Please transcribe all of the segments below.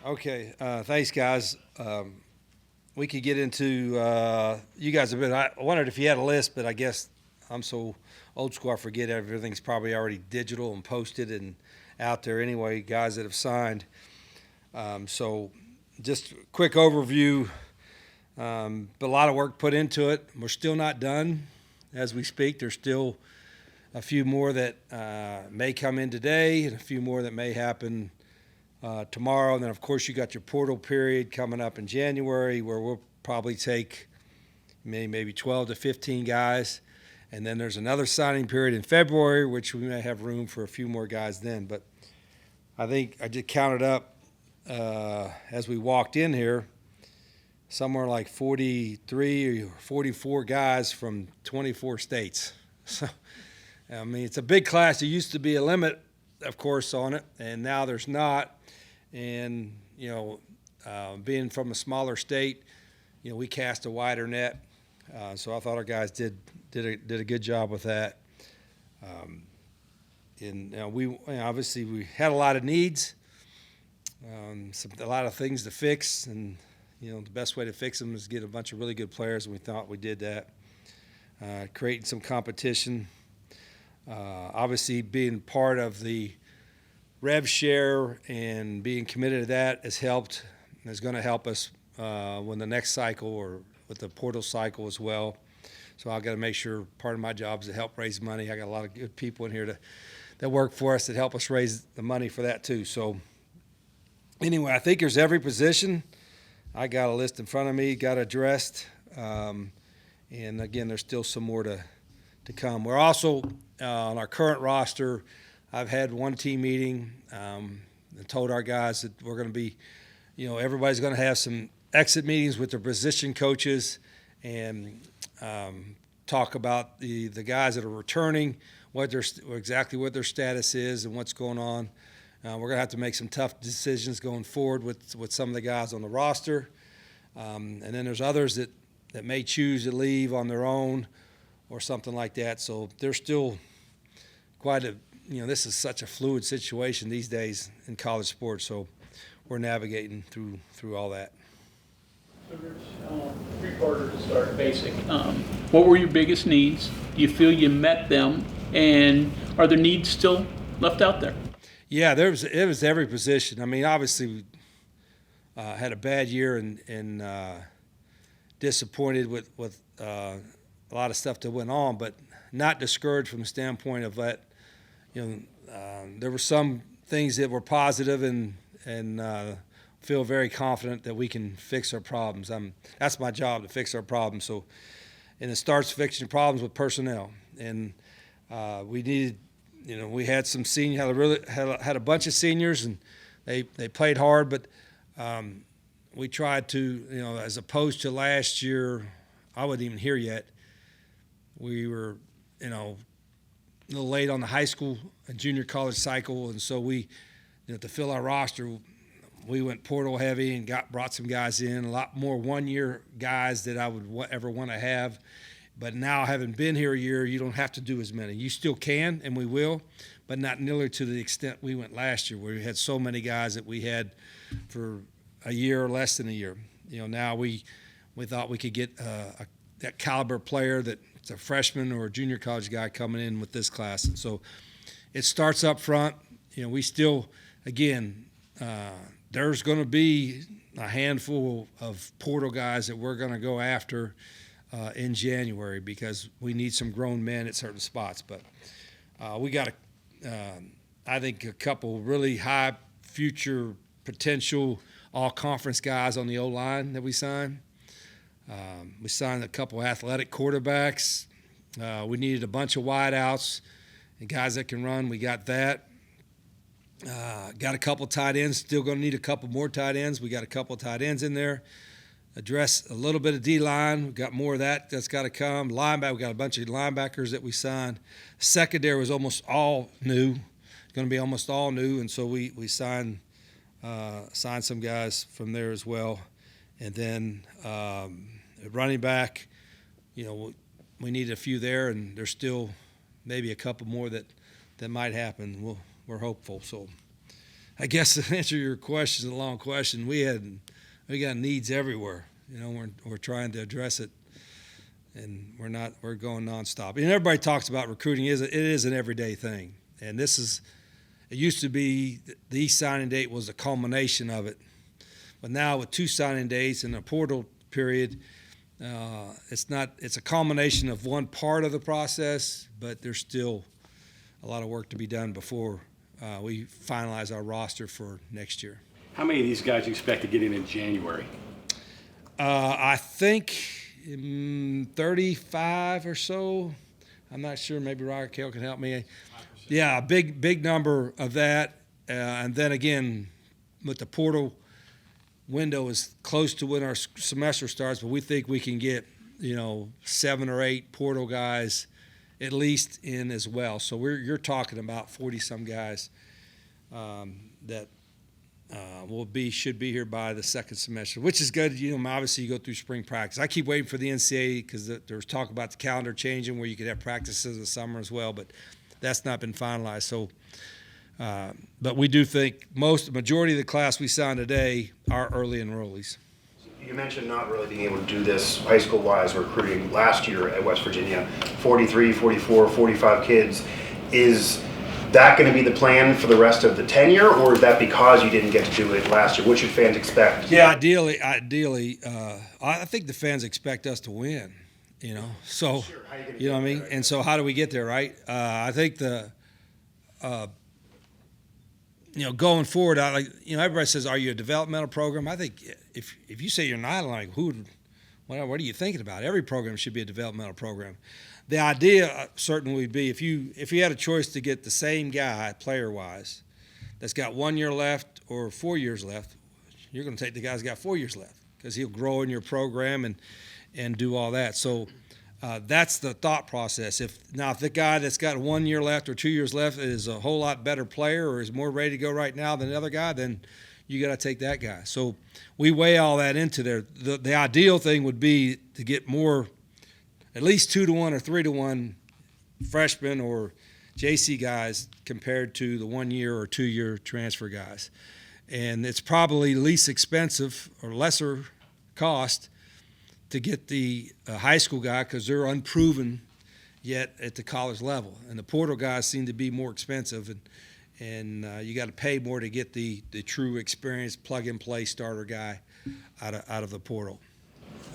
Okay, thanks, guys. We could get into you guys a bit. I wondered if you had a list, but I guess I'm so old school I forget everything's probably already digital and posted and out there anyway, guys that have signed. So just a quick overview, but a lot of work put into it. We're still not done as we speak. There's still a few more that may come in today and a few more that may happen tomorrow. And then, of course, you got your portal period coming up in January where we'll probably take maybe 12 to 15 guys. And then there's another signing period in February, which we may have room for a few more guys then. But I think I just counted up as we walked in here, somewhere like 43 or 44 guys from 24 states. So, I mean, it's a big class. There used to be a limit, of course, on it, and now there's not. And, being from a smaller state, we cast a wider net. So I thought our guys did a good job with that. Obviously we had a lot of needs, a lot of things to fix, and the best way to fix them is get a bunch of really good players, and we thought we did that. Creating some competition. Obviously being part of the rev share and being committed to that has helped and is going to help us when the next cycle or with the portal cycle as well. So I've got to make sure part of my job is to help raise money. I got a lot of good people in here that work for us that help us raise the money for that too. So anyway, I think there's every position. I got a list in front of me, got addressed. And again, there's still some more to come. We're also on our current roster. I've had one team meeting and told our guys that we're going to be, everybody's going to have some exit meetings with their position coaches and talk about the guys that are returning, exactly what their status is and what's going on. We're going to have to make some tough decisions going forward with some of the guys on the roster. And then there's others that may choose to leave on their own or something like that. So there's still quite a this is such a fluid situation these days in college sports, so we're navigating through all that. So, Rich, three-parter to start basic. What were your biggest needs? Do you feel you met them? And are there needs still left out there? Yeah, it was every position. I mean, obviously, we had a bad year and disappointed with a lot of stuff that went on, but not discouraged from the standpoint of that. There were some things that were positive and feel very confident that we can fix our problems. That's my job, to fix our problems. So, and it starts fixing problems with personnel. And we needed, we had some seniors, had a bunch of seniors, and they played hard. But we tried to, as opposed to last year, I wasn't even here yet. We were, a little late on the high school and junior college cycle, and so we, to fill our roster, we went portal heavy and brought some guys in, a lot more one-year guys that I would ever want to have. But now, having been here a year, you don't have to do as many. You still can, and we will, but not nearly to the extent we went last year, where we had so many guys that we had for a year or less than a year. Now we thought we could get that caliber player that it's a freshman or a junior college guy coming in with this class. And so it starts up front. We still, again, there's going to be a handful of portal guys that we're going to go after in January because we need some grown men at certain spots. But we got, I think, a couple really high future potential all-conference guys on the O-line that we signed. We signed a couple athletic quarterbacks. We needed a bunch of wideouts and guys that can run. We got that. Got a couple tight ends. Still going to need a couple more tight ends. We got a couple tight ends in there. Address a little bit of D-line. We got more of that. That's got to come. Linebacker. We got a bunch of linebackers that we signed. Secondary was almost all new. Going to be almost all new, and so we signed some guys from there as well. And then running back, we need a few there, and there's still maybe a couple more that might happen. We're hopeful. So I guess to answer your question, a long question, we got needs everywhere. We're trying to address it, and we're going nonstop. And everybody talks about recruiting. It is an everyday thing, and it used to be the East signing date was a culmination of it, but now with 2 signing dates and a portal period, it's a culmination of one part of the process, but there's still a lot of work to be done before we finalize our roster for next year. How many of these guys do you expect to get in January? I think 35 or so. I'm not sure. Maybe Roger Kale can help me. Yeah, a big number of that. And then again, with the portal window is close to when our semester starts, but we think we can get 7 or 8 portal guys at least in as well. So you're talking about 40-some guys that should be here by the second semester, which is good. Obviously you go through spring practice. I keep waiting for the NCAA because there's talk about the calendar changing where you could have practices in the summer as well, but that's not been finalized. So, but we do think the majority of the class we signed today are early enrollees. You mentioned not really being able to do this high school-wise recruiting last year at West Virginia. 43, 44, 45 kids. Is that going to be the plan for the rest of the tenure, or is that because you didn't get to do it last year? What should fans expect? Yeah, ideally, I think the fans expect us to win. So Sure. How you gonna you know what I get mean. there? And so how do we get there, right? I think going forward, everybody says, "Are you a developmental program?" I think if you say you're not, like what are you thinking about? Every program should be a developmental program. The idea certainly would be if you had a choice to get the same guy player-wise that's got 1 year left or 4 years left, you're going to take the guy that's got 4 years left because he'll grow in your program and do all that. So that's the thought process. If the guy that's got 1 year left or 2 years left is a whole lot better player or is more ready to go right now than the other guy, then you got to take that guy. So we weigh all that into there. The ideal thing would be to get more, at least 2-to-1 or 3-to-1 freshmen or JC guys compared to the 1 year or 2 year transfer guys. And it's probably least expensive or lesser cost to get the high school guy because they're unproven yet at the college level. And the portal guys seem to be more expensive, and you got to pay more to get the true experienced plug-and-play starter guy out of the portal.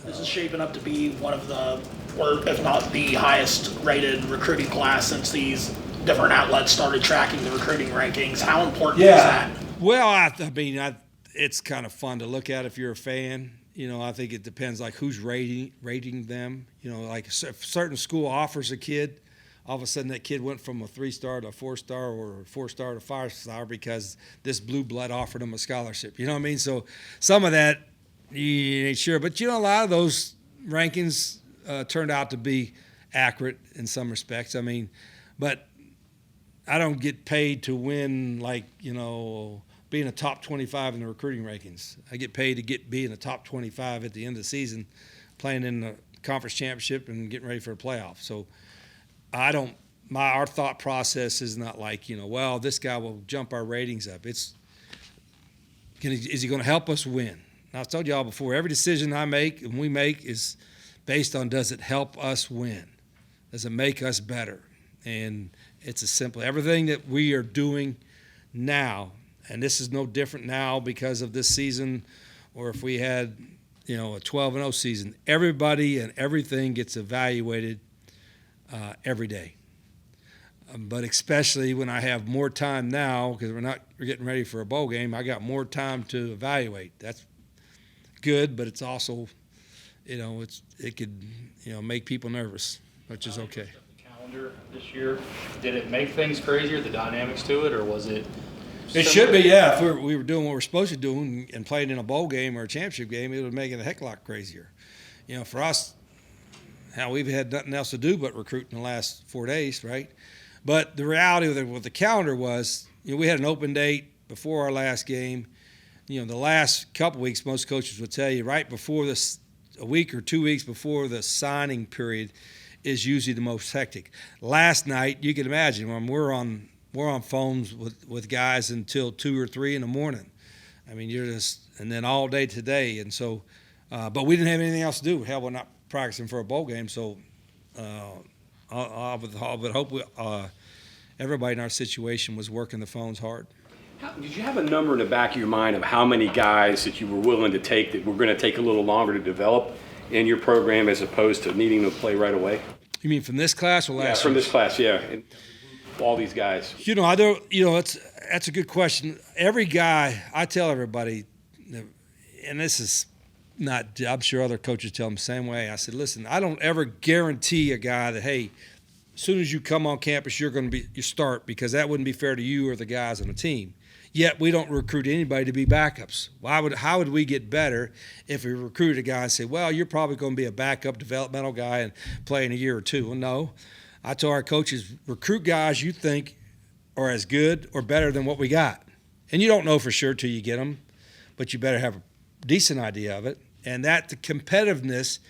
This is shaping up to be one of the, or if not the highest rated recruiting class since these different outlets started tracking the recruiting rankings. How important is that? Well, I mean, it's kind of fun to look at if you're a fan. I think it depends like who's rating them. Like if a certain school offers a kid, all of a sudden that kid went from a 3-star to a 4-star or a 4-star to 5-star because this blue blood offered him a scholarship. You know what I mean? So some of that you ain't sure, but a lot of those rankings turned out to be accurate in some respects. I mean, but I don't get paid to win like being a top 25 in the recruiting rankings. I get paid to be in the top 25 at the end of the season, playing in the conference championship and getting ready for a playoff. So our thought process is not like, well, this guy will jump our ratings up. Is he going to help us win? Now, I've told y'all before, every decision I make and we make is based on does it help us win? Does it make us better? And it's as simple. Everything that we are doing now, and this is no different now because of this season, or if we had, a 12-0 season, everybody and everything gets evaluated every day. But especially when I have more time now, because we're getting ready for a bowl game, I got more time to evaluate. That's good, but it's also, it could, make people nervous, which is okay. The calendar this year, did it make things crazier, the dynamics to it, or was it? It should be, yeah. If we were doing what we're supposed to do and playing in a bowl game or a championship game, it would make it a heck of a lot crazier. For us, we've had nothing else to do but recruit in the last 4 days, right? But the reality with the calendar was, we had an open date before our last game. The last couple weeks, most coaches would tell you right before this, a week or 2 weeks before the signing period is usually the most hectic. Last night, you can imagine when we're on we're on phones with guys until 2 or 3 in the morning. I mean, and then all day today. And so, but we didn't have anything else to do. Hell, we're not practicing for a bowl game. So I would hope everybody in our situation was working the phones hard. Did you have a number in the back of your mind of how many guys that you were willing to take that were going to take a little longer to develop in your program as opposed to needing to play right away? You mean from this class or last? Yeah, from this class, yeah. And all these guys. That's a good question. Every guy, I tell everybody, and this is not, I'm sure other coaches tell them the same way. I said, listen, I don't ever guarantee a guy that, hey, as soon as you come on campus, you're going to you start, because that wouldn't be fair to you or the guys on the team. Yet we don't recruit anybody to be backups. How would we get better if we recruited a guy and say, well, you're probably going to be a backup developmental guy and play in a year or two? Well, no. I tell our coaches, recruit guys you think are as good or better than what we got. And you don't know for sure till you get them, but you better have a decent idea of it. And the competitiveness,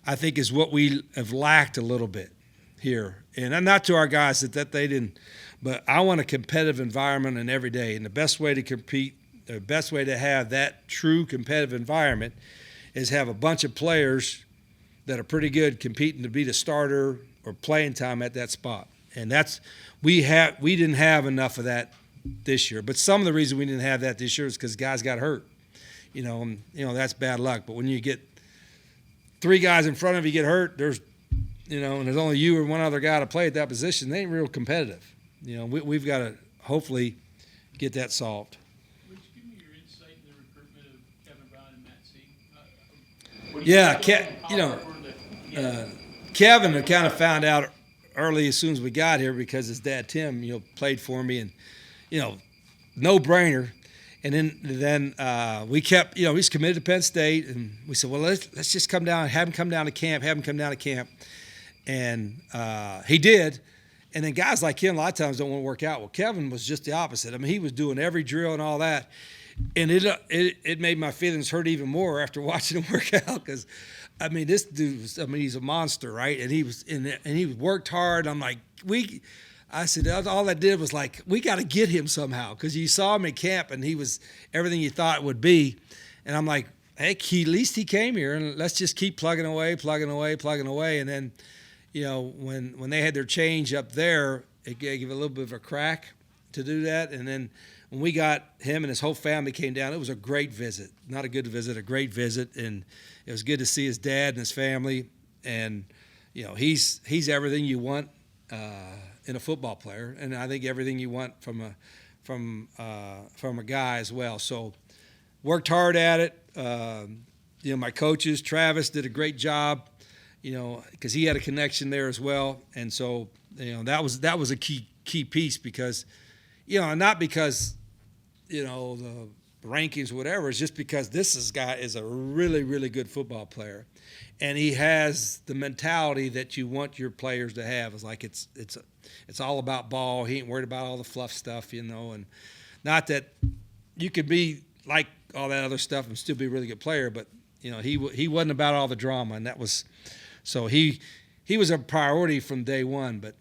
I think, is what we have lacked a little bit here. And not to our guys that they didn't, but I want a competitive environment in every day. And the best way to compete, the best way to have that true competitive environment is have a bunch of players that are pretty good competing to be the starter or playing time at that spot. And we didn't have enough of that this year. But some of the reason we didn't have that this year is because guys got hurt. That's bad luck. But when you get 3 guys in front of you get hurt, and there's only you or one other guy to play at that position, they ain't real competitive. We've got to hopefully get that solved. Would you give me your insight in the recruitment of Kevin Brown and Matt C? Kevin had kind of found out early as soon as we got here because his dad Tim, played for me, and no brainer. And then we kept, he's committed to Penn State, and we said, well, let's just have him come down to camp, and he did. And then guys like him a lot of times don't want to work out. Well, Kevin was just the opposite. I mean, he was doing every drill and all that, and it made my feelings hurt even more after watching him work out, because this dude he's a monster, right? And he worked hard. I'm like, I said, all that did was like, we got to get him somehow, because you saw him at camp and he was everything you thought it would be. And I'm like, hey, at least he came here, and let's just keep plugging away. And then, when they had their change up there, it gave a little bit of a crack to do that. And then when we got him and his whole family came down, it was a great visit. Not a good visit, a great visit. And it was good to see his dad and his family. And, he's everything you want in a football player, and I think everything you want from a guy as well. So worked hard at it. My coaches, Travis, did a great job, because he had a connection there as well. And so, that was a key piece, because, not because, the rankings or whatever, it's just because this guy is a really, really good football player. And he has the mentality that you want your players to have. It's like it's all about ball. He ain't worried about all the fluff stuff, and not that you could be like all that other stuff and still be a really good player, but he wasn't about all the drama, and that was so he was a priority from day one. But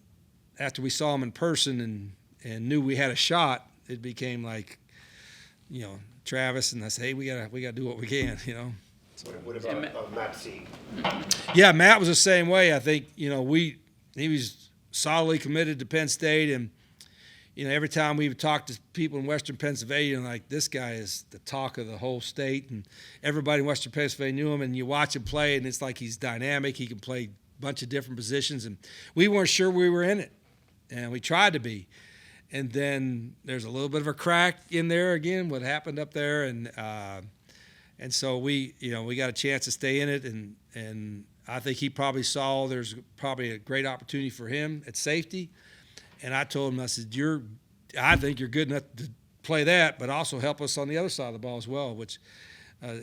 after we saw him in person and knew we had a shot, it became like, Travis and I said, hey, we gotta do what we can, What about Matt C? Yeah, Matt was the same way. I think, he was solidly committed to Penn State, and, every time we would talk to people in Western Pennsylvania, like, this guy is the talk of the whole state, and everybody in Western Pennsylvania knew him, and you watch him play, and it's like he's dynamic. He can play a bunch of different positions, and we weren't sure we were in it, and we tried to be. And then there's a little bit of a crack in there again, what happened up there, and so we got a chance to stay in it, and I think he probably saw there's probably a great opportunity for him at safety. And I told him, I said, I think you're good enough to play that, but also help us on the other side of the ball as well, which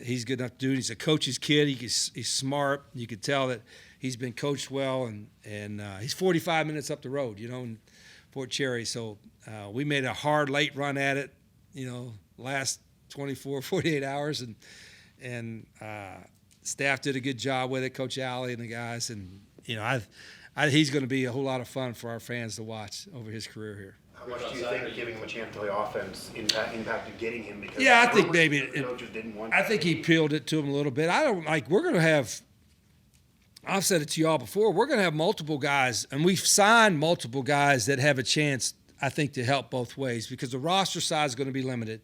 he's good enough to do. He's a coach's kid. He's smart. You could tell that he's been coached well, and he's 45 minutes up the road, in Fort Cherry. So we made a hard late run at it, last 24, 48 hours, and staff did a good job with it, Coach Alley and the guys, and he's going to be a whole lot of fun for our fans to watch over his career here. How much do you think giving him a chance to play offense impacted getting him? Because Yeah, I think maybe the coaches didn't want. I think he peeled it to him a little bit. I don't like. We're going to have. I've said it to y'all before. We're going to have multiple guys, and we've signed multiple guys that have a chance, I think, to help both ways because the roster size is going to be limited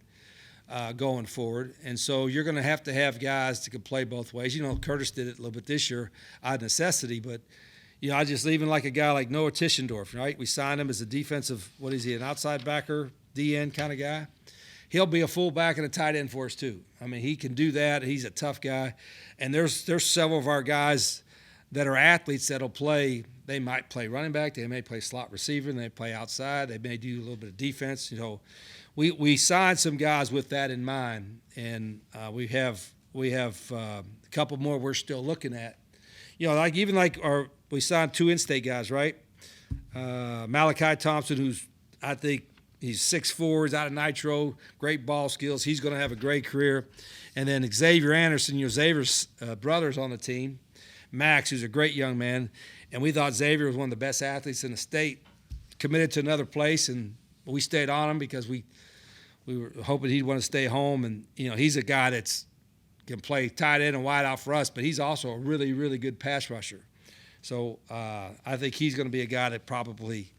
going forward, and so you're going to have guys that can play both ways. You know, Curtis did it a little bit this year out of necessity, but. You know, I just even like a guy like Noah Tischendorf, right? We signed him as a defensive, what is he, an outside backer, DN kind of guy. He'll be a fullback and a tight end for us too. I mean, he can do that. He's a tough guy. And there's several of our guys that are athletes that'll play. They might play running back. They may play slot receiver. And they play outside. They may do a little bit of defense. You know, we signed some guys with that in mind, and we have a couple more we're still looking at. You know, we signed 2 in-state guys, right? Malachi Thompson, who's I think he's 6'4", he's out of Nitro, great ball skills. He's going to have a great career. And then Xavier Anderson, you know, Xavier's brother's on the team. Max, who's a great young man. And we thought Xavier was one of the best athletes in the state, committed to another place, and we stayed on him because we were hoping he'd want to stay home. And, you know, he's a guy that's can play tight end and wide out for us, but he's also a really, really good pass rusher. So I think he's going to be a guy that probably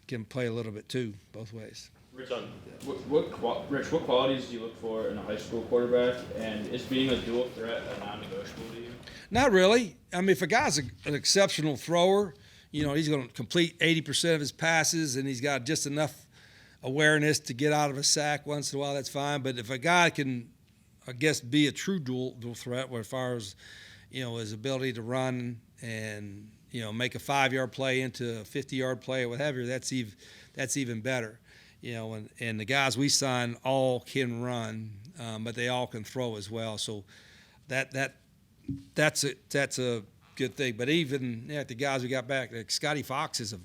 can play a little bit too, both ways. Rich, what qualities do you look for in a high school quarterback, and is being a dual threat a non-negotiable to you? Not really. I mean, if a guy's an exceptional thrower, you know, he's going to complete 80% of his passes, and he's got just enough awareness to get out of a sack once in a while, that's fine. But if a guy can, I guess, be a true dual threat, where as far as, you know, his ability to run and, you know, make a 5-yard play into a 50-yard play or whatever, that's even better. You know, and the guys we sign all can run, but they all can throw as well. So that's a good thing. But even the guys we got back, like Scotty Fox is a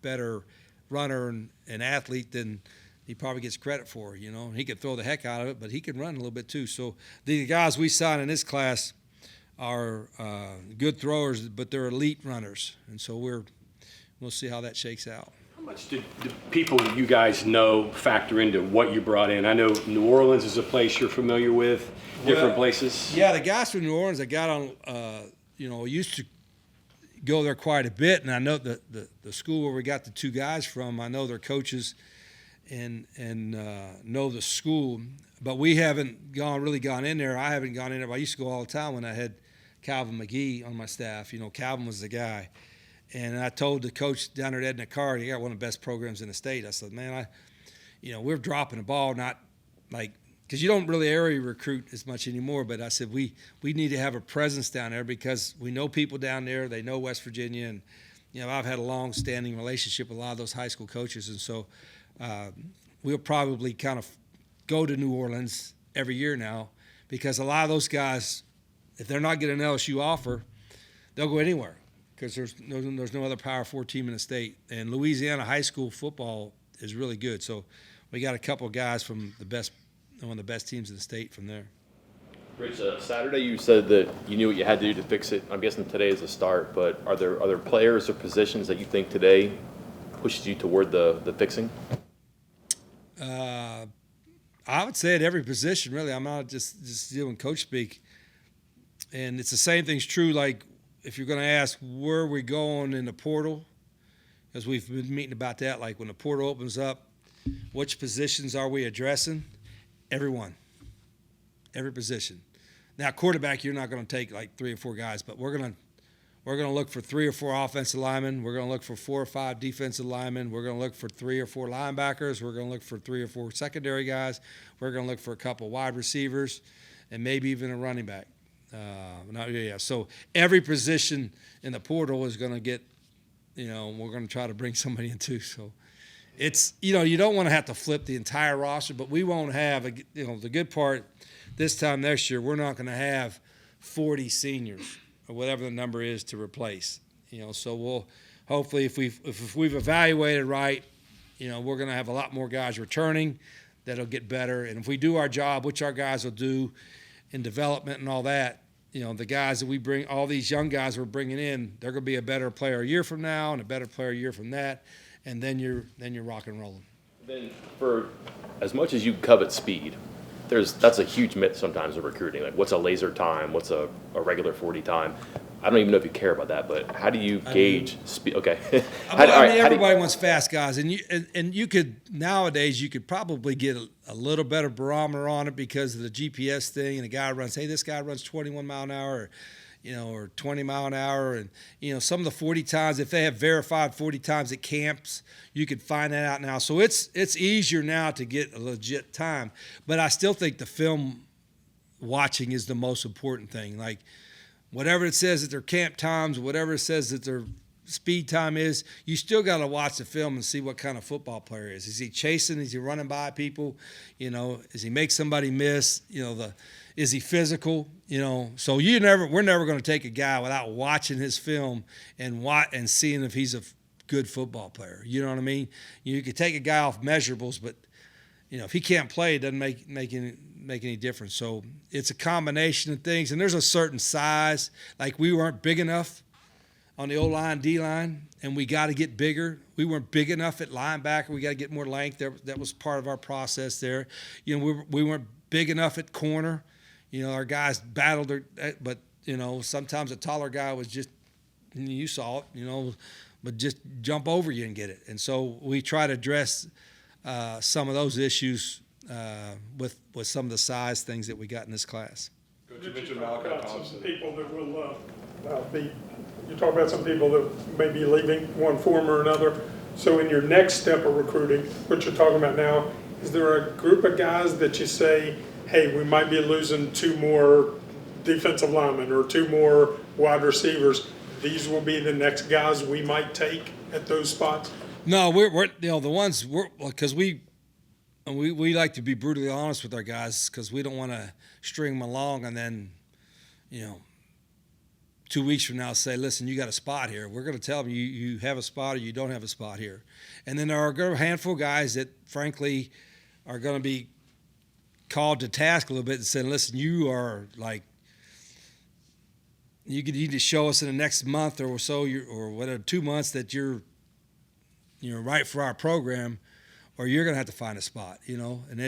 better runner and athlete than he probably gets credit for. You know, he could throw the heck out of it, but he can run a little bit too. So the guys we sign in this class are good throwers, but they're elite runners, and so we'll see how that shakes out. How much did the people you guys know factor into what you brought in? I know New Orleans is a place you're familiar with, different places. Yeah, the guys from New Orleans that got on, used to go there quite a bit, and I know the school where we got the 2 guys from, I know their coaches and know the school, but we haven't really gone in there. I haven't gone in there. I used to go all the time when I had Calvin McGee on my staff. You know, Calvin was the guy. And I told the coach down there at Edna Carr, he got one of the best programs in the state. I said, man, we're dropping the ball, not like, because you don't really area recruit as much anymore. But I said, we need to have a presence down there because we know people down there. They know West Virginia. And, you know, I've had a long-standing relationship with a lot of those high school coaches. And so we'll probably kind of go to New Orleans every year now because a lot of those guys, if they're not getting an LSU offer, they'll go anywhere because there's no other Power 4 team in the state. And Louisiana high school football is really good. So we got a couple of guys from one of the best teams in the state from there. Rich, Saturday you said that you knew what you had to do to fix it. I'm guessing today is a start, but are there players or positions that you think today pushed you toward the fixing? I would say at every position, really. I'm not just doing coach speak. And it's the same thing's true, like, if you're going to ask where we're going in the portal, because we've been meeting about that, like when the portal opens up, which positions are we addressing? Every position. Now, quarterback, you're not going to take like 3 or 4 guys, but we're going to look for 3 or 4 offensive linemen. We're going to look for 4 or 5 defensive linemen. We're going to look for 3 or 4 linebackers. We're going to look for 3 or 4 secondary guys. We're going to look for a couple wide receivers, and maybe even a running back. So every position in the portal is going to get, we're going to try to bring somebody in too. So it's, you don't want to have to flip the entire roster, but we won't have, the good part this time next year, we're not going to have 40 seniors or whatever the number is to replace. So we'll hopefully if we've evaluated right, we're going to have a lot more guys returning that'll get better. And if we do our job, which our guys will do in development and all that, the guys that we bring, all these young guys we're bringing in, they're going to be a better player a year from now and a better player a year from that. and then you're rock and rolling. Then, for as much as you covet speed, that's a huge myth sometimes in recruiting. Like, what's a laser time? What's a regular 40 time? I don't even know if you care about that, but how do you gauge speed? Okay. Everybody wants fast guys, and you could nowadays you could probably get a little better barometer on it because of the GPS thing. And the guy runs, hey, this guy runs 21 mile an hour, or 20 mile an hour, and some of the 40 times, if they have verified 40 times at camps, you could find that out now. So it's easier now to get a legit time, but I still think the film watching is the most important thing. Like, whatever it says that their camp times, whatever it says that their speed time is, you still got to watch the film and see what kind of football player he is. Is he chasing? Is he running by people? Does he make somebody miss? Is he physical? So we're never going to take a guy without watching his film and seeing if he's a good football player. You know what I mean? You could take a guy off measurables, but if he can't play, it doesn't make any difference. So it's a combination of things, and there's a certain size. Like, we weren't big enough on the O-line, D-line, and we got to get bigger. We weren't big enough at linebacker. We got to get more length. That was part of our process there. We weren't big enough at corner. Our guys battled, but sometimes a taller guy was just, you saw it, but just jump over you and get it. And so we try to address some of those issues with some of the size things that we got in this class. Coach, you mentioned Malachi Thompson. Some people that will you talk about some people that may be leaving one form or another. So in your next step of recruiting, what you're talking about now, is there a group of guys that you say, hey, we might be losing 2 more defensive linemen or 2 more wide receivers? These will be the next guys we might take at those spots? No, we're the ones because we like to be brutally honest with our guys because we don't want to string them along and then 2 weeks from now say, listen, you got a spot here. We're going to tell them you have a spot or you don't have a spot here. And then there are a handful of guys that frankly are going to be called to task a little bit and saying, listen, you are like, you need to show us in the next month or so, or whatever, 2 months that you're right for our program, or you're going to have to find a spot, and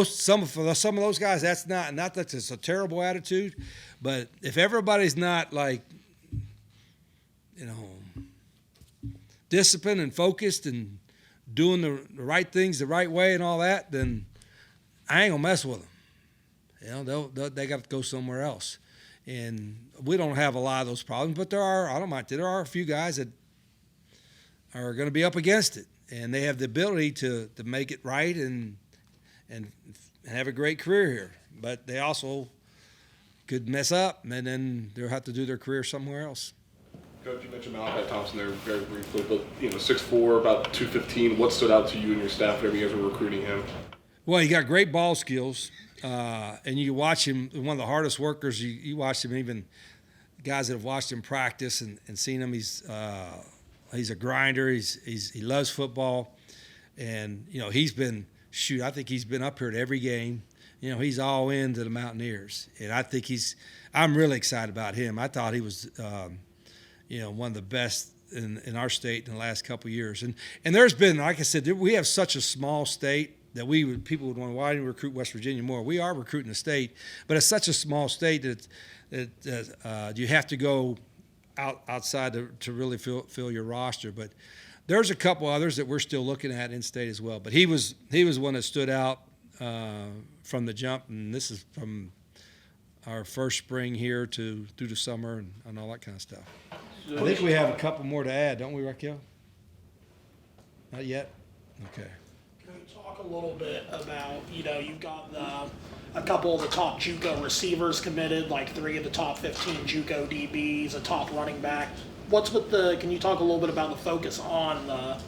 some of those guys, that's not that it's a terrible attitude, but if everybody's not like, disciplined and focused and doing the right things the right way and all that, then I ain't gonna mess with them. They got to go somewhere else. And we don't have a lot of those problems, but there are a few guys that are going to be up against it, and they have the ability to make it right and have a great career here. But they also could mess up, and then they'll have to do their career somewhere else. Coach, you mentioned Malachi Thompson there very briefly, but 6'4", about 215. What stood out to you and your staff whenever you guys were recruiting him? Well, he got great ball skills, and you watch him. One of the hardest workers. You watch him. Even guys that have watched him practice and seen him. He's a grinder. He loves football, and he's been I think he's been up here at every game. He's all into the Mountaineers, and I think I'm really excited about him. I thought he was one of the best in our state in the last couple of years. And there's been, like I said, we have such a small state that people would wonder, why didn't we recruit West Virginia more? We are recruiting the state, but it's such a small state that you have to go outside to really fill your roster. But there's a couple others that we're still looking at in state as well. But he was one that stood out from the jump, and this is from our first spring here through the summer and all that kind of stuff. I think we have a couple more to add, don't we, Raquel? Not yet? Okay. Can you talk a little bit about, you've got a couple of the top JUCO receivers committed, like 3 of the top 15 JUCO DBs, a top running back. Can you talk a little bit about the focus on the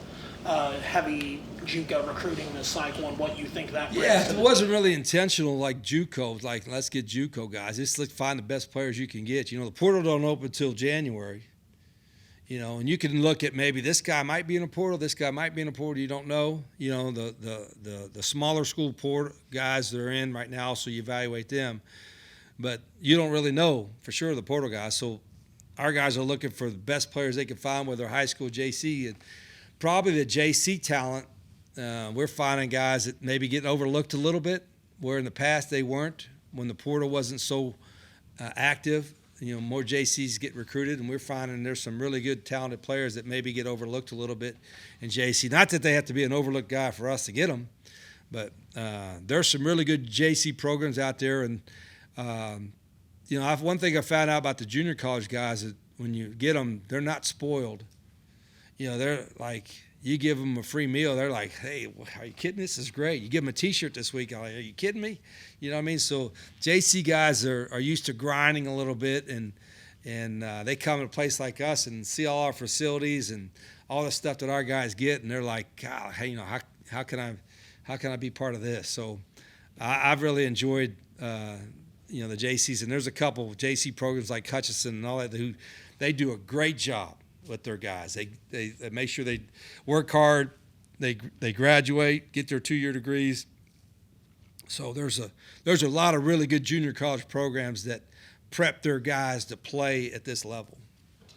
heavy JUCO recruiting this cycle and what you think that brings? Yeah, it wasn't really intentional like JUCO, like let's get JUCO guys. Just let's find the best players you can get. The portal don't open until January. And you can look at maybe this guy might be in a portal, this guy might be in a portal, you don't know. The smaller school portal guys that are in right now, so you evaluate them. But you don't really know for sure the portal guys. So our guys are looking for the best players they can find, whether high school, JC. And probably the JC talent. We're finding guys that maybe get overlooked a little bit, where in the past they weren't when the portal wasn't so active. More JCs get recruited, and we're finding there's some really good, talented players that maybe get overlooked a little bit in JC. Not that they have to be an overlooked guy for us to get them, but there's some really good JC programs out there. And, one thing I found out about the junior college guys is when you get them, they're not spoiled. They're like, you give them a free meal, they're like, hey, are you kidding? This is great. You give them a T-shirt this week, I'm like, are you kidding me? You know what I mean? So JC guys are used to grinding a little bit, and they come to a place like us and see all our facilities and all the stuff that our guys get, and they're like, God, hey, how can I be part of this? So I've really enjoyed the JCs, and there's a couple of JC programs like Hutchinson and all that who they do a great job with their guys. They make sure they work hard, they graduate, get their 2-year degrees. So there's a lot of really good junior college programs that prep their guys to play at this level.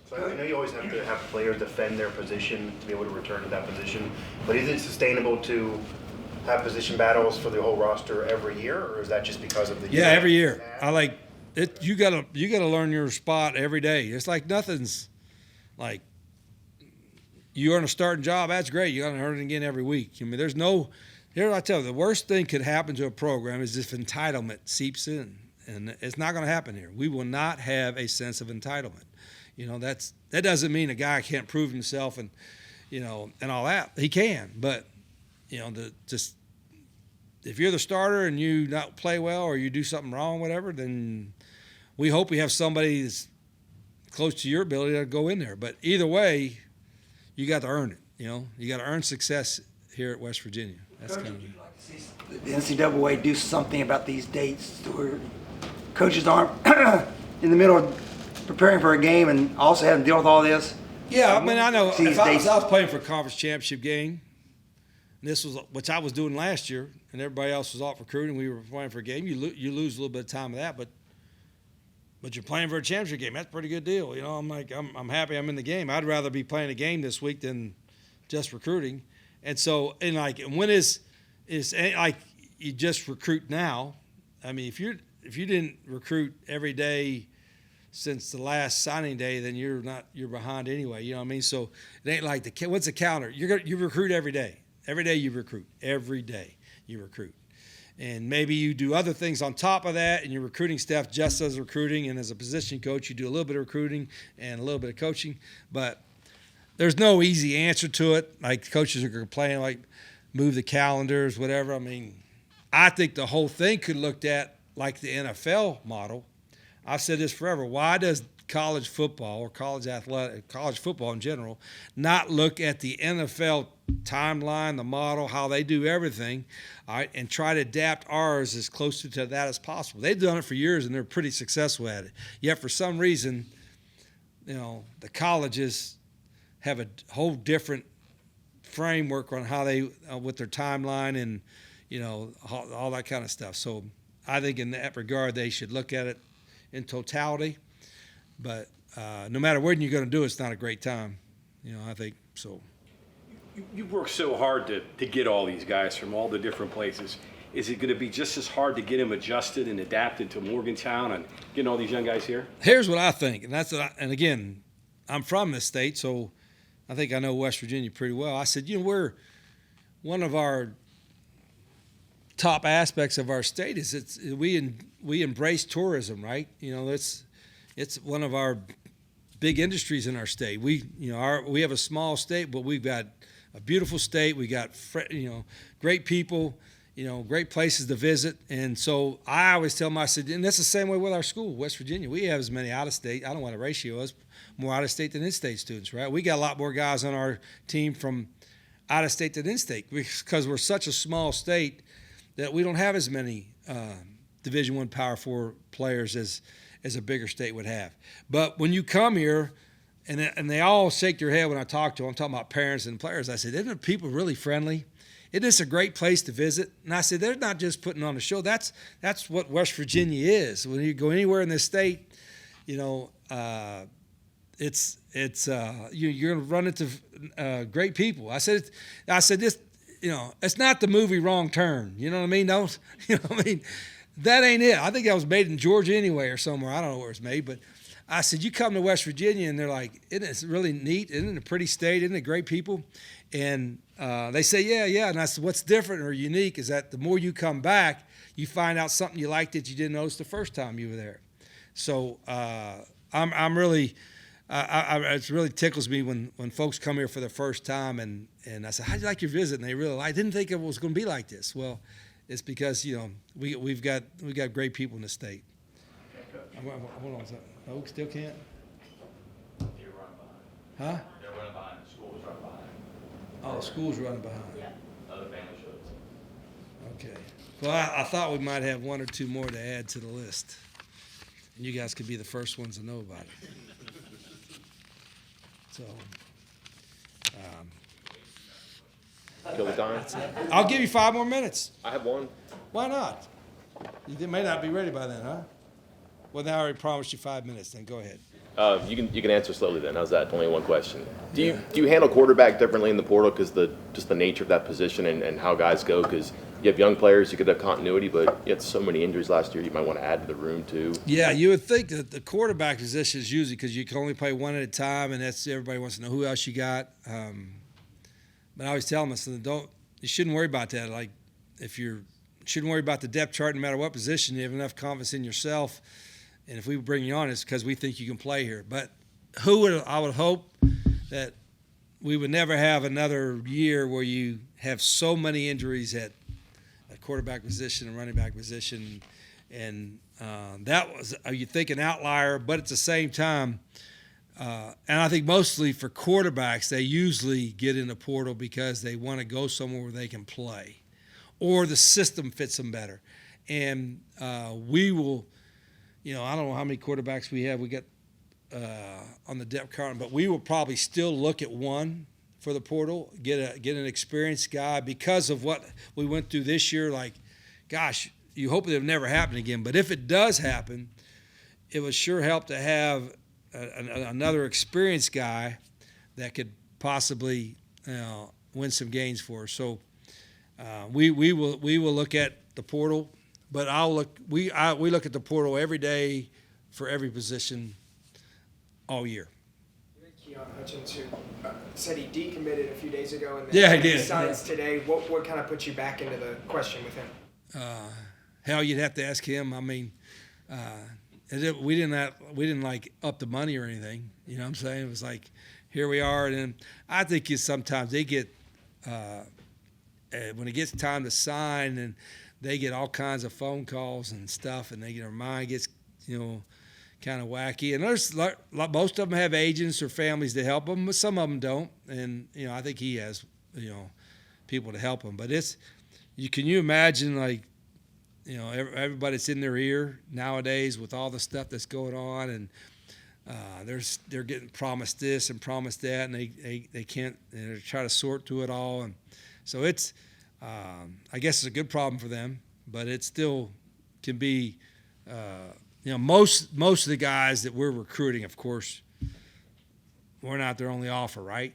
So I know you always have to have players defend their position to be able to return to that position, but is it sustainable to have position battles for the whole roster every year, or is that just because of the year? Yeah, every year. I like it. You gotta learn your spot every day. It's like nothing's like you earn a starting job. That's great. You gotta earn it again every week. I mean, there's no. Here I tell you, the worst thing could happen to a program is if entitlement seeps in, and it's not going to happen here. We will not have a sense of entitlement. That doesn't mean a guy can't prove himself and all that. He can, but if you're the starter and you not play well or you do something wrong, whatever, then we hope we have somebody that's close to your ability to go in there. But either way, you got to earn it. You got to earn success here at West Virginia. That's Coach, kind of. would you like to see the NCAA do something about these dates where coaches aren't in the middle of preparing for a game and also having to deal with all this? Yeah, I mean, I know. See If I dates. was playing for a conference championship game, which I was doing last year, and everybody else was off recruiting, we were playing for a game. You lose a little bit of time of that, but you're playing for a championship game. That's a pretty good deal. I'm happy I'm in the game. I'd rather be playing a game this week than just recruiting. And so, when is like you just recruit now? I mean, if you didn't recruit every day since the last signing day, then you're behind anyway. You know what I mean? So it ain't like what's the calendar? You recruit every day. Every day you recruit. Every day you recruit. And maybe you do other things on top of that, and your recruiting staff just as recruiting, and as a position coach, you do a little bit of recruiting and a little bit of coaching, but there's no easy answer to it. Like coaches are complaining, like move the calendars, whatever. I mean, I think the whole thing could looked at like the NFL model. I've said this forever. Why does college football or college football in general, not look at the NFL timeline, the model, how they do everything, all right, and try to adapt ours as close to that as possible? They've done it for years, and they're pretty successful at it. Yet for some reason, the colleges have a whole different framework on how they with their timeline and all that kind of stuff. So I think in that regard they should look at it in totality. But no matter when you're going to do it, it's not a great time. I think so. You've worked so hard to get all these guys from all the different places. Is it going to be just as hard to get them adjusted and adapted to Morgantown and getting all these young guys here? Here's what I think, and again, I'm from this state, so I think I know West Virginia pretty well. I said, we're one of our top aspects of our state is we embrace tourism, right? It's one of our big industries in our state. We have a small state, but we've got a beautiful state. We got great people, great places to visit. And so I always tell them, I said, and that's the same way with our school, West Virginia. We have as many out of state. I don't know what the ratio is. More out of state than in-state students, right? We got a lot more guys on our team from out of state than in-state because we're such a small state that we don't have as many Division I Power 4 players as a bigger state would have. But when you come here, and they all shake their head when I talk to them, I'm talking about parents and players, I said, isn't the people really friendly? Isn't this a great place to visit? And I said, they're not just putting on a show. That's what West Virginia is. When you go anywhere in this state, you're going to run into great people. I said this, it's not the movie Wrong Turn. You know what I mean? Don't, that ain't it. I think that was made in Georgia anyway or somewhere. I don't know where it's made, but I said, you come to West Virginia, and they're like, isn't it really neat? Isn't it a pretty state? Isn't it great people? And they say, yeah. And I said, what's different or unique is that the more you come back, you find out something you like that you didn't notice the first time you were there. So I'm really, it really tickles me when folks come here for the first time, and I said, how'd you like your visit? And they really, I didn't think it was going to be like this. Well, it's because we've got great people in the state. Hold on, Oak still can't. You're running behind. Huh? They're running behind. The school is running behind. Oh, the school's running behind. Yeah. Other family shows. Okay. Well, I thought we might have one or two more to add to the list, and you guys could be the first ones to know about it. So, Kill the time. I'll give you 5 more minutes. I have one. Why not? You may not be ready by then, huh? Well, now I already promised you 5 minutes. Then go ahead. You can answer slowly then. How's that? Only one question. Do you handle quarterback differently in the portal because just the nature of that position and how guys go? Because you have young players, you could have continuity, but you had so many injuries last year. You might want to add to the room too. Yeah, you would think that the quarterback position is usually because you can only play one at a time, and that's everybody wants to know who else you got. But I always tell them, I said, you shouldn't worry about that. Like shouldn't worry about the depth chart no matter what position. You have enough confidence in yourself. And if we bring you on, it's because we think you can play here. But I would hope that we would never have another year where you have so many injuries at quarterback position and running back position. And that was, you think, an outlier, but at the same time, and I think mostly for quarterbacks, they usually get in the portal because they want to go somewhere where they can play or the system fits them better. And we will – I don't know how many quarterbacks we have. We got on the depth chart, but we will probably still look at one for the portal, get an experienced guy because of what we went through this year. Like, gosh, you hope it would never happen again. But if it does happen, it would sure help to have another experienced guy that could possibly win some games for us. So we will look at the portal. But we look at the portal every day for every position all year. Keon Hutchins, who said he decommitted a few days ago, and yeah, he did. Signs today. What kind of put you back into the question with him? Hell, you'd have to ask him. I mean, we didn't like up the money or anything. You know what I'm saying? It was like, here we are, and I think sometimes they get when it gets time to sign and they get all kinds of phone calls and stuff, and their mind gets, kind of wacky. And there's most of them have agents or families to help them, but some of them don't. And I think he has, people to help him. But can you imagine everybody that's in their ear nowadays with all the stuff that's going on, and they're getting promised this and promised that, and they can't. They're trying to sort through it all, and so it's. I guess it's a good problem for them, but it still can be, most of the guys that we're recruiting, of course, we're not their only offer, right?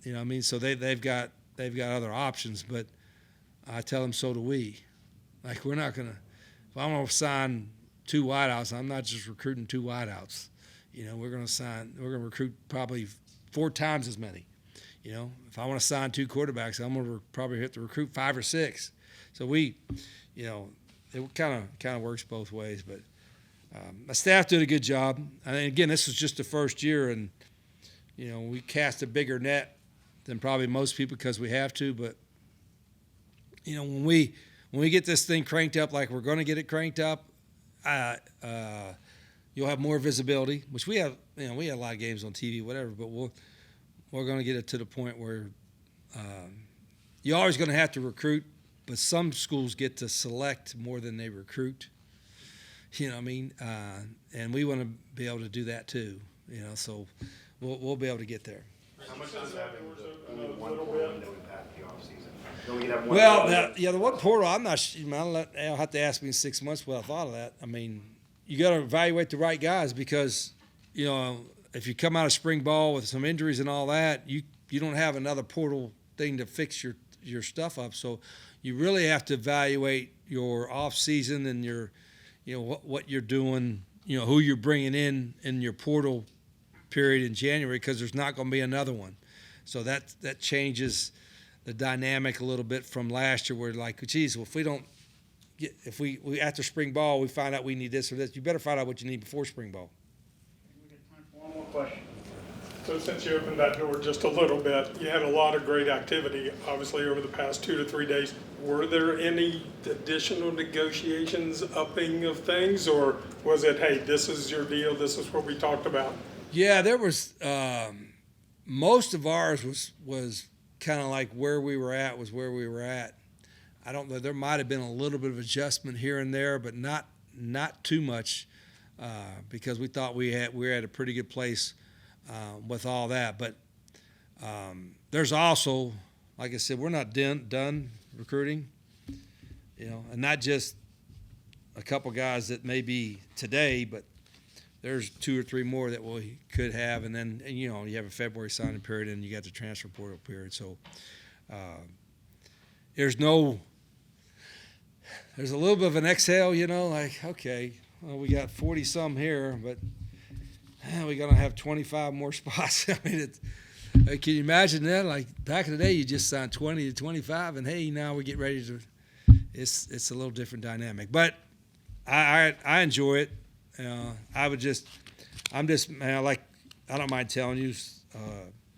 You know what I mean? So they've got other options, but I tell them so do we. Like, we're not going to, if I'm going to sign 2 wideouts, I'm not just recruiting 2 wideouts. We're going to recruit probably 4 times as many. If I want to sign 2 quarterbacks, I'm going to probably have to recruit 5 or 6. So it kind of works both ways. But my staff did a good job. And again, this was just the first year, and we cast a bigger net than probably most people because we have to. But when we get this thing cranked up like we're going to get it cranked up, you'll have more visibility, which we have. We have a lot of games on TV, whatever, but we're going to get it to the point where you're always going to have to recruit, but some schools get to select more than they recruit. You know what I mean? And we want to be able to do that too. So we'll be able to get there. How much does that Only one portal window impact the offseason. You only have one. Well, the one portal, I'm not. I'll have to ask me in 6 months what I thought of that. I mean, you got to evaluate the right guys because if you come out of spring ball with some injuries and all that, you don't have another portal thing to fix your stuff up. So you really have to evaluate your off season and your, what you're doing, who you're bringing in your portal period in January, because there's not going to be another one. So that changes the dynamic a little bit from last year, where like, geez, well, if we don't get, if we after spring ball we find out we need this or this, you better find out what you need before spring ball. We got time for one more question. So since you opened that door just a little bit, you had a lot of great activity, obviously, over the past 2 to 3 days. Were there any additional negotiations, upping of things, or was it, hey, this is your deal, this is what we talked about? Yeah, there was most of ours was kind of like where we were at was where we were at. I don't know, there might have been a little bit of adjustment here and there, but not too much, because we thought we were at a pretty good place with all that. But there's also, like I said, we're not done recruiting, and not just a couple guys that may be today, but there's 2 or 3 more that we could have, and then you have a February signing period, and you got the transfer portal period. So there's a little bit of an exhale, like, okay, well, we got 40 some here, but we're gonna have 25 more spots. I mean, can you imagine that? Like back in the day, you just signed 20 to 25, and hey, now we get ready to. It's a little different dynamic, but I enjoy it. I don't mind telling you.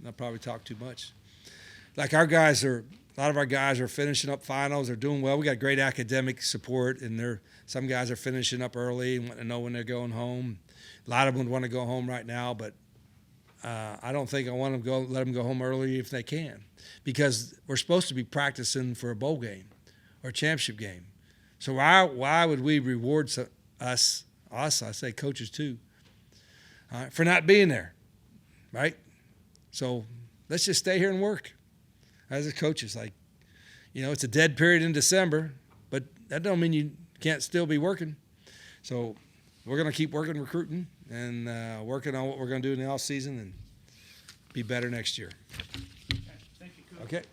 I probably talk too much. Like a lot of our guys are finishing up finals. They're doing well. We got great academic support, and some guys are finishing up early and want to know when they're going home. A lot of them want to go home right now, but I don't think I want to let them go home early if they can, because we're supposed to be practicing for a bowl game or a championship game. So why would we reward us, I say coaches too, for not being there, right? So let's just stay here and work as a coaches. Like, it's a dead period in December, but that don't mean you can't still be working. So we're going to keep working recruiting and working on what we're going to do in the off season and be better next year. Thank you, Coach. Okay.